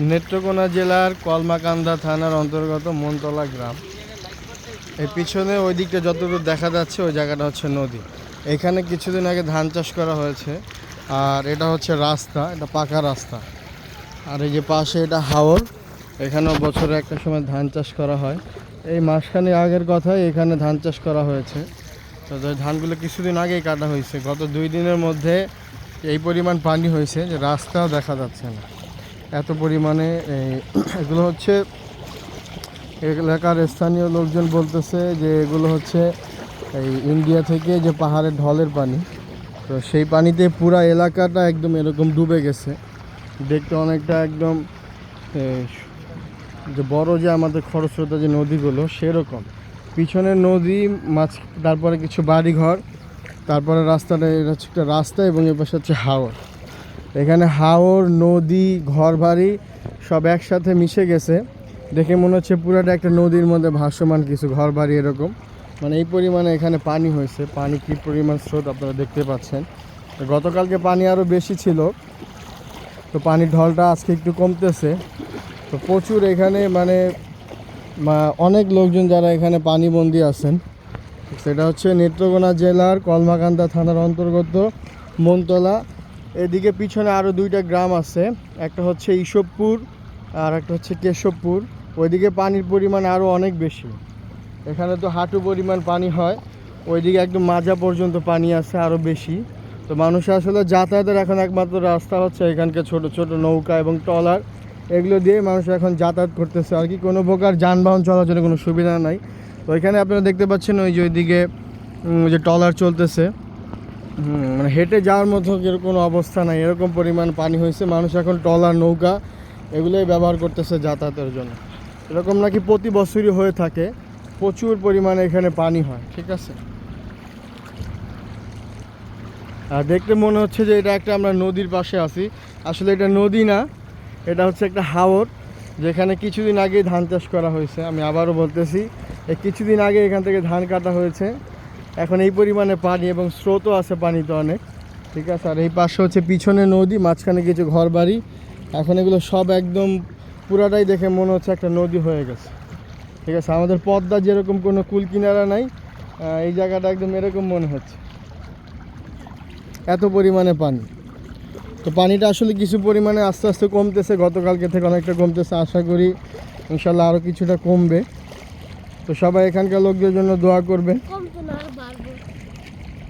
নেত্রকোনা জেলার কলমাকান্দা থানার অন্তর্গত মনতলা গ্রাম। এই পিছনে ওই দিকটা যতদূর দেখা যাচ্ছে ওই জায়গাটা হচ্ছে নদী। এখানে কিছুদিন আগে ধান চাষ করা হয়েছে। আর এটা হচ্ছে রাস্তা, এটা পাকা রাস্তা। আর এই যে পাশে এটা হাওর, এখানেও বছরে একটা সময় ধান চাষ করা হয়। এই মাসখানে আগের কথাই এখানে ধান চাষ করা হয়েছে। তো ধানগুলো কিছুদিন আগেই কাটা হয়েছে। গত 2 দিনের মধ্যে এই পরিমাণ পানি হয়েছে যে রাস্তাও দেখা যাচ্ছে না, এত পরিমাণে। এগুলো হচ্ছে এলাকার স্থানীয় লোকজন বলতেছে যে এগুলো হচ্ছে এই ইন্ডিয়া থেকে যে পাহাড়ের ঢলের পানি। তো সেই পানিতে পুরা এলাকাটা একদম এরকম ডুবে গেছে। দেখতে অনেকটা একদম যে বড় যে আমাদের খরস্রোতা যে নদীগুলো সেরকম। পিছনে নদী, মাছ, তারপরে কিছু বাড়িঘর, তারপরে রাস্তাটা, এটা হচ্ছে একটা রাস্তা এবং এর পাশে হচ্ছে হাওর। এখানে হাওর, নদী, ঘরবাড়ি সব একসাথে মিশে গেছে। দেখে মনে হচ্ছে পুরাটা একটা নদীর মধ্যে ভাসমান কিছু ঘরবাড়ি এরকম। মানে এই পরিমাণে এখানে পানি হয়েছে। পানি কী পরিমাণ স্রোত আপনারা দেখতে পাচ্ছেন। গতকালকে পানি আরও বেশি ছিল, তো পানির ঢলটা আজকে একটু কমতেছে। তো প্রচুর এখানে মানে অনেক লোকজন যারা এখানে পানিবন্দী আছেন। সেটা হচ্ছে নেত্রকোনা জেলার কলমাকান্দা থানার অন্তর্গত মনতলা। এদিকে পিছনে আরও 2টা গ্রাম আছে, একটা হচ্ছে ঈশ্বরপুর আর একটা হচ্ছে কেশবপুর। ওইদিকে পানির পরিমাণ আরও অনেক বেশি। এখানে তো হাঁটু পরিমাণ পানি হয়, ওইদিকে একদম মাজা পর্যন্ত পানি আছে আরও বেশি। তো মানুষ আসলে যাতায়াতের এখন একমাত্র রাস্তা হচ্ছে এখানকার ছোট ছোট নৌকা এবং ট্রলার, এগুলো দিয়ে মানুষ এখন যাতায়াত করতেছে আর কি। কোনো প্রকার যানবাহন চলাচলের কোনো সুবিধা নাই। তো এখানে আপনারা দেখতে পাচ্ছেন ওই যে ওইদিকে যে ট্রলার চলতেছে, মানে হেঁটে যাওয়ার মতো কোনো অবস্থা নাই, এরকম পরিমাণ পানি হয়েছে। মানুষ এখন ট্রলার, নৌকা এগুলোই ব্যবহার করতেছে যাতায়াতের জন্য। এরকম নাকি প্রতি বছরই হয়ে থাকে, প্রচুর পরিমাণে এখানে পানি হয়, ঠিক আছে। আর দেখতে মনে হচ্ছে যে এটা একটা আমরা নদীর পাশে আছি, আসলে এটা নদী না, এটা হচ্ছে একটা হাওর, যেখানে কিছুদিন আগেই ধান চাষ করা হয়েছে। আমি আবারও বলতেছি, এই কিছুদিন আগে এখান থেকে ধান কাটা হয়েছে। এখন এই পরিমাণে পানি এবং স্রোতও আছে পানিতে অনেক, ঠিক আছে। আর এই পাশে হচ্ছে পিছনে নদী, মাঝখানে কিছু ঘর বাড়ি। এখন এগুলো সব একদম পুরাটাই দেখে মনে হচ্ছে একটা নদী হয়ে গেছে, ঠিক আছে। আমাদের পদ্মা যেরকম কোনো কুল কিনারা নাই, এই জায়গাটা একদম এরকম মনে হচ্ছে, এত পরিমাণে পানি। তো পানিটা আসলে কিছু পরিমাণে আস্তে আস্তে কমতেছে, গতকালকে থেকে অনেকটা কমতেছে। আশা করি ইনশাল্লাহ আরও কিছুটা কমবে। তো সবাই এখানকার লোকদের জন্য দোয়া করবে।